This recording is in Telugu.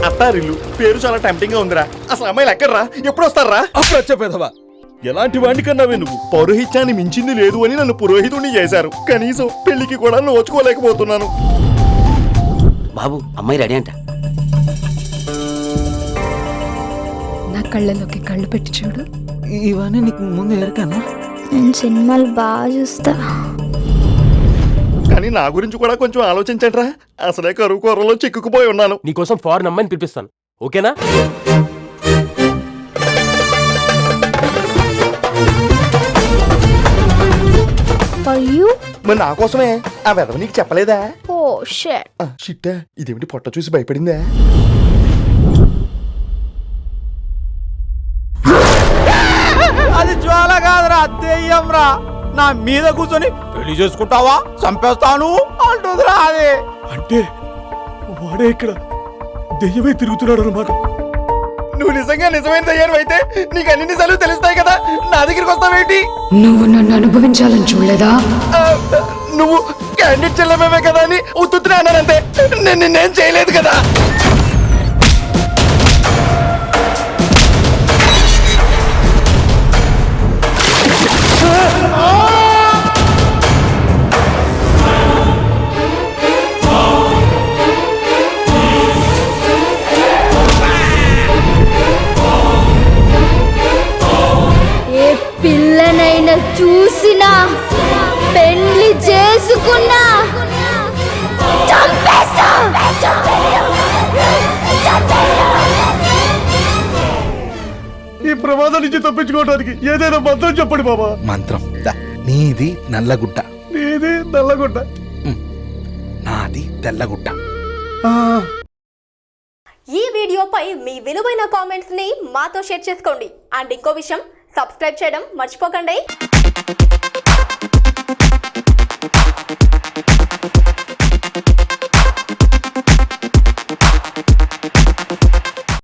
అత్తారిల్లు పేరు చాలా టెంప్టింగ్ గా ఉందిరా. అసలు అమ్మాయిలు ఎక్కడరా, ఎప్పుడు వస్తారా? అప్పుడు వచ్చేదా ఎలాంటి వాడిని కన్నావే నువ్వు? పౌరోహిత్యాన్ని మించింది లేదు అని నన్ను పురోహితుడిని చేశారు. కనీసం పెళ్లికి కూడా నోచుకోలేకపోతున్నాను. బాబు అమ్మాయి రెడీ అంట. నా కళ్ళలోకి కళ్ళు పెట్టి చూడు. ఇవన్నీ నీకు ముందు ఎరకనా? నేను సినిమాలు బాగా చూస్తా. కానీ నా గురించి కూడా కొంచెం ఆలోచించండిరా. అసలే కరువు కూరలో చిక్కుకుపోయి ఉన్నాను. నీకోసం ఫారెన్ అమ్మాయిని పిలిపిస్తాను, ఓకేనా? For you? మరి నా కోసమే. ఆ వెధవ నీకు చెప్పలేదా? Oh shit. షిట్టా, ఇదేమిటి పొట్ట చూసి భయపడిందా? అది జ్వాల కాదురా, దెయ్యం రా. నా మీద కూర్చొని పెళ్లి చేసుకుంటావా, చంపేస్తాను అంటుందిరా. అది అంటే వాడే ఇక్కడ దెయ్యమే తిరుగుతున్నాడు అన్నమాట. నువ్వు నిజంగా నిజమైన దయ్యాన్ని అయితే నీకు అన్ని నిజాలు తెలుస్తాయి కదా, నా దగ్గరికి వస్తావేంటి? నువ్వు నన్ను అనుభవించాలని చూడలేదా? నువ్వు క్యాండిడేట్ చెల్లమే కదా అని ఉత్తున్నా అన్నానంతే. నేను నిన్నేం చేయలేదు కదా. ఏ పిల్లనైనా చూసినా పెళ్లి చేసుకున్నా చంపేస్తా. ఈ ప్రమాదం నుంచి తప్పించుకోవడానికి ఏదైనా మంత్రం చెప్పండి బాబా. మంత్రం నీది నల్లగుడ్డ, నీది నల్లగుడ్డ, నాది తెల్లగుడ్డ. ఈ వీడియోపై మీ విలువైన కామెంట్స్ ని మాతో షేర్ చేసుకోండి. అండ్ ఇంకో విషయం, సబ్స్క్రైబ్ చేయడం మర్చిపోకండి.